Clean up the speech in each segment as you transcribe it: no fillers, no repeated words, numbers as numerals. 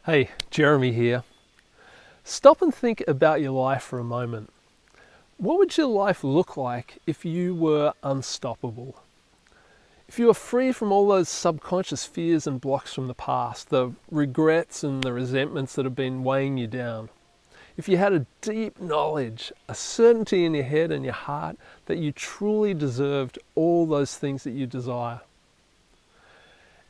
Hey, Jeremy here. Stop and think about your life for a moment. What would your life look like if you were unstoppable? If you were free from all those subconscious fears and blocks from the past, the regrets and the resentments that have been weighing you down. If you had a deep knowledge, a certainty in your head and your heart that you truly deserved all those things that you desire.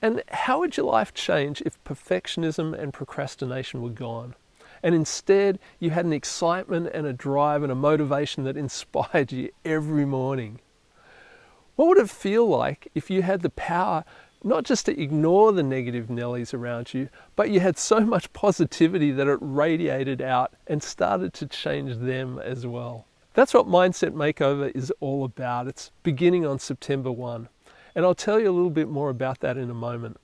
And how would your life change if perfectionism and procrastination were gone? And instead, you had an excitement and a drive and a motivation that inspired you every morning. What would it feel like if you had the power not just to ignore the negative Nellies around you, but you had so much positivity that it radiated out and started to change them as well? That's what Mindset Makeover is all about. It's beginning on September 1. And I'll tell you a little bit more about that in a moment.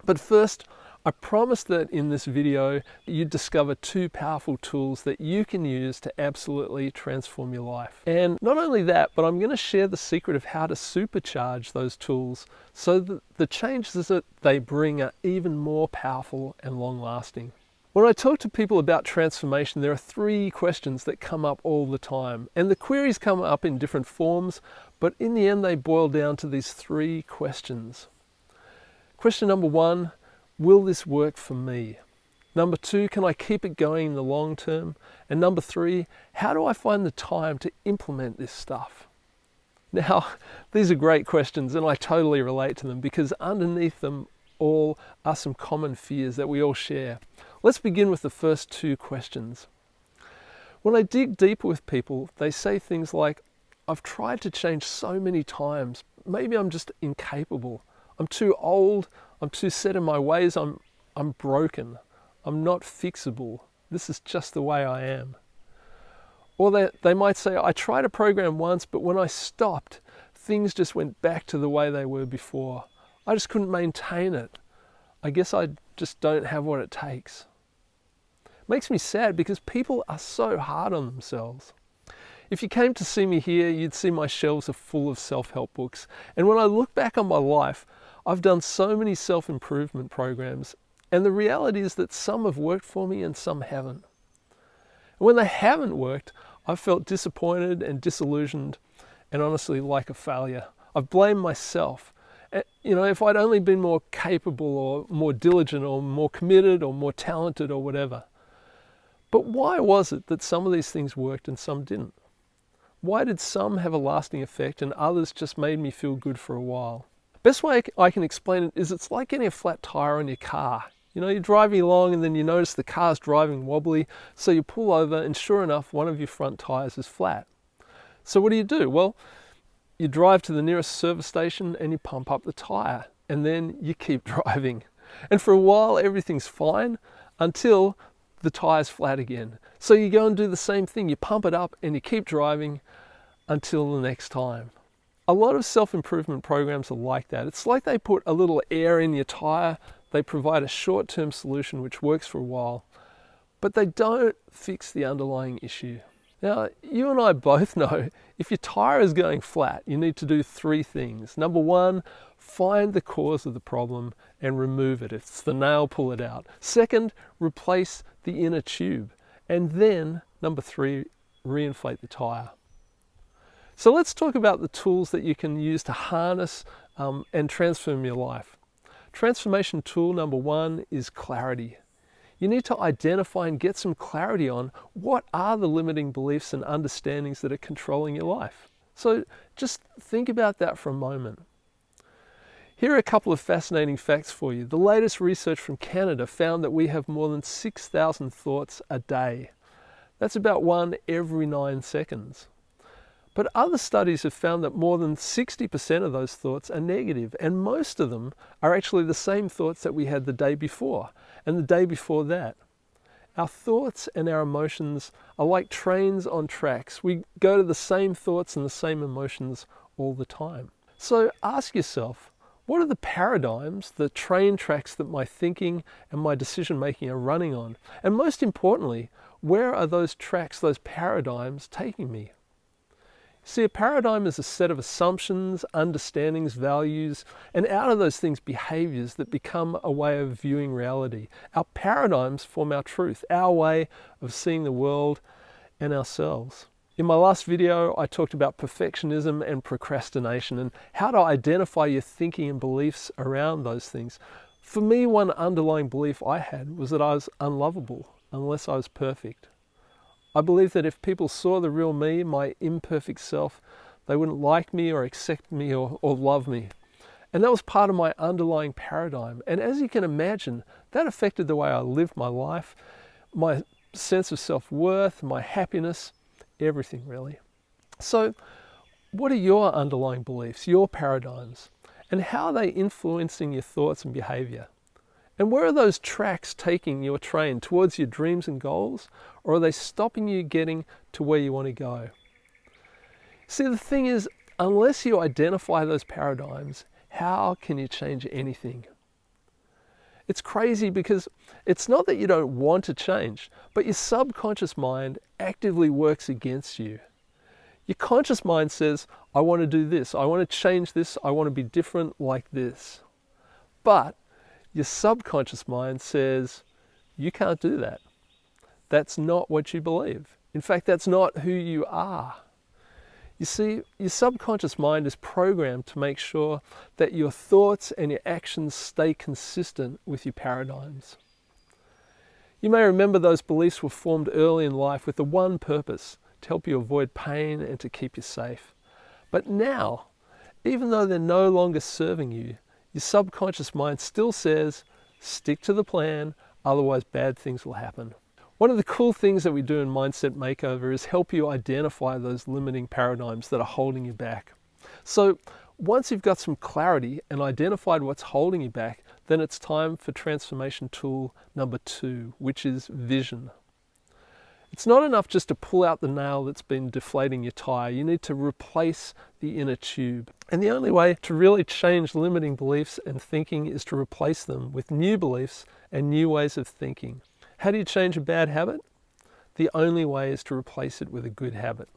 But first, I promised that in this video, you'd discover two powerful tools that you can use to absolutely transform your life. And not only that, but I'm going to share the secret of how to supercharge those tools so that the changes that they bring are even more powerful and long-lasting. When I talk to people about transformation, there are three questions that come up all the time. And the queries come up in different forms, but in the end they boil down to these three questions. Question number one, will this work for me? Number two, can I keep it going in the long term? And number three, how do I find the time to implement this stuff? Now, these are great questions and I totally relate to them because underneath them all are some common fears that we all share. Let's begin with the first two questions. When I dig deeper with people, they say things like, I've tried to change so many times. Maybe I'm just incapable. I'm too old. I'm too set in my ways. I'm broken. I'm not fixable. This is just the way I am. Or they might say, I tried a program once, but when I stopped, things just went back to the way they were before. I just couldn't maintain it. I guess I just don't have what it takes. Makes me sad because people are so hard on themselves. If you came to see me here, you'd see my shelves are full of self-help books. And when I look back on my life, I've done so many self-improvement programs. And the reality is that some have worked for me and some haven't. And when they haven't worked, I've felt disappointed and disillusioned and honestly like a failure. I've blamed myself. You know, if I'd only been more capable or more diligent or more committed or more talented or whatever. But why was it that some of these things worked and some didn't? Why did some have a lasting effect and others just made me feel good for a while? Best way I can explain it is it's like getting a flat tire on your car. You know, you're driving along and then you notice the car's driving wobbly, so you pull over and sure enough, one of your front tires is flat. So what do? Well, you drive to the nearest service station and you pump up the tire and then you keep driving. And for a while, everything's fine until the tire's flat again. So you go and do the same thing. You pump it up and you keep driving until the next time. A lot of self-improvement programs are like that. It's like they put a little air in your tire. They provide a short-term solution which works for a while, but they don't fix the underlying issue. Now, you and I both know if your tire is going flat, you need to do three things. Number one, find the cause of the problem and remove it. If it's the nail, pull it out. Second, replace the inner tube. And then, number three, reinflate the tire. So let's talk about the tools that you can use to harness and transform your life. Transformation tool number one is clarity. You need to identify and get some clarity on what are the limiting beliefs and understandings that are controlling your life. So just think about that for a moment. Here are a couple of fascinating facts for you. The latest research from Canada found that we have more than 6,000 thoughts a day. That's about one every 9 seconds. But other studies have found that more than 60% of those thoughts are negative, and most of them are actually the same thoughts that we had the day before and the day before that. Our thoughts and our emotions are like trains on tracks. We go to the same thoughts and the same emotions all the time. So ask yourself, what are the paradigms, the train tracks that my thinking and my decision making are running on? And most importantly, where are those tracks, those paradigms taking me? See, a paradigm is a set of assumptions, understandings, values, and out of those things, behaviors that become a way of viewing reality. Our paradigms form our truth, our way of seeing the world and ourselves. In my last video, I talked about perfectionism and procrastination and how to identify your thinking and beliefs around those things. For me, one underlying belief I had was that I was unlovable unless I was perfect. I believed that if people saw the real me, my imperfect self, they wouldn't like me or accept me or love me. And that was part of my underlying paradigm. And as you can imagine, that affected the way I lived my life, my sense of self-worth, my happiness, everything really. So what are your underlying beliefs, your paradigms, and how are they influencing your thoughts and behavior? And where are those tracks taking your train towards your dreams and goals, or are they stopping you getting to where you want to go? See, the thing is, unless you identify those paradigms, how can you change anything? It's crazy because it's not that you don't want to change, but your subconscious mind actively works against you. Your conscious mind says, I want to do this, I want to change this, I want to be different like this. But your subconscious mind says, you can't do that. That's not what you believe. In fact, that's not who you are. You see, your subconscious mind is programmed to make sure that your thoughts and your actions stay consistent with your paradigms. You may remember those beliefs were formed early in life with the one purpose, to help you avoid pain and to keep you safe. But now, even though they're no longer serving you, your subconscious mind still says, stick to the plan, otherwise bad things will happen. One of the cool things that we do in Mindset Makeover is help you identify those limiting paradigms that are holding you back. So once you've got some clarity and identified what's holding you back, then it's time for transformation tool number 2, which is vision. It's not enough just to pull out the nail that's been deflating your tire. You need to replace the inner tube. And the only way to really change limiting beliefs and thinking is to replace them with new beliefs and new ways of thinking. How do you change a bad habit? The only way is to replace it with a good habit.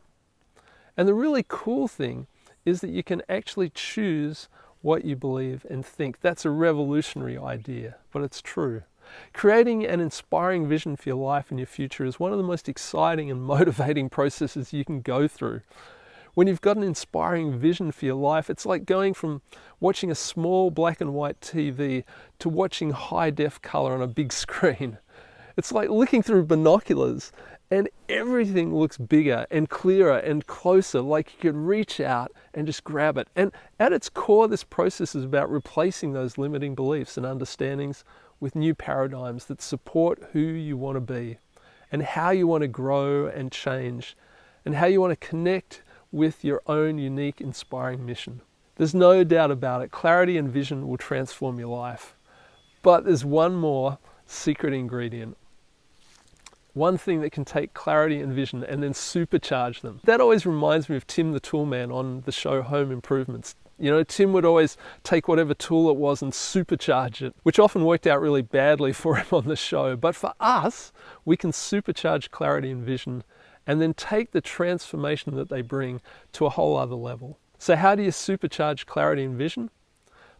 And the really cool thing is that you can actually choose what you believe and think. That's a revolutionary idea, but it's true. Creating an inspiring vision for your life and your future is one of the most exciting and motivating processes you can go through. When you've got an inspiring vision for your life, it's like going from watching a small black and white TV to watching high-def color on a big screen. It's like looking through binoculars and everything looks bigger and clearer and closer, like you could reach out and just grab it. And at its core, this process is about replacing those limiting beliefs and understandings with new paradigms that support who you want to be and how you want to grow and change and how you want to connect with your own unique, inspiring mission. There's no doubt about it, clarity and vision will transform your life. But there's one more secret ingredient. One thing that can take clarity and vision and then supercharge them. That always reminds me of Tim the Toolman on the show Home Improvements. You know, Tim would always take whatever tool it was and supercharge it, which often worked out really badly for him on the show. But for us, we can supercharge clarity and vision and then take the transformation that they bring to a whole other level. So how do you supercharge clarity and vision?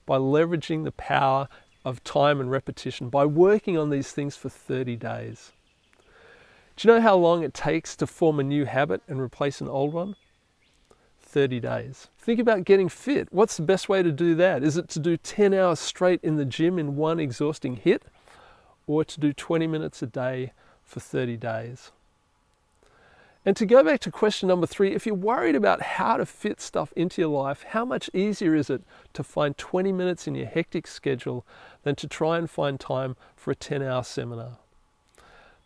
By leveraging the power of time and repetition, by working on these things for 30 days. Do you know how long it takes to form a new habit and replace an old one? 30 days. Think about getting fit. What's the best way to do that? Is it to do 10 hours straight in the gym in one exhausting hit, or to do 20 minutes a day for 30 days? And to go back to question number 3, if you're worried about how to fit stuff into your life, how much easier is it to find 20 minutes in your hectic schedule than to try and find time for a 10-hour seminar?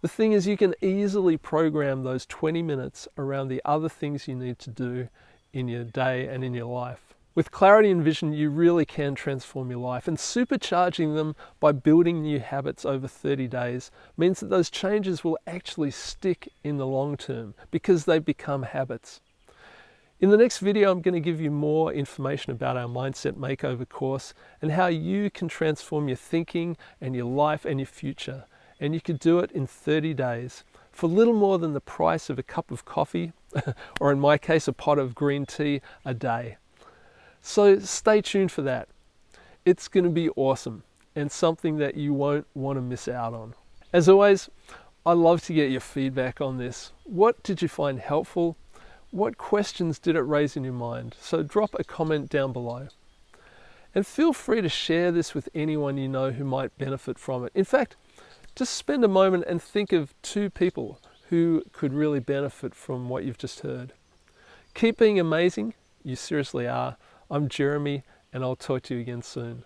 The thing is, you can easily program those 20 minutes around the other things you need to do in your day and in your life. With clarity and vision, you really can transform your life, and supercharging them by building new habits over 30 days means that those changes will actually stick in the long term because they become habits. In the next video, I'm going to give you more information about our Mindset Makeover course and how you can transform your thinking and your life and your future and you could do it in 30 days for little more than the price of a cup of coffee, or in my case, a pot of green tea a day. So stay tuned for that. It's going to be awesome and something that you won't want to miss out on. As always, I love to get your feedback on this. What did you find helpful? What questions did it raise in your mind? So drop a comment down below. And feel free to share this with anyone you know who might benefit from it. In fact, just spend a moment and think of 2 people who could really benefit from what you've just heard. Keep being amazing. You seriously are. I'm Jeremy, and I'll talk to you again soon.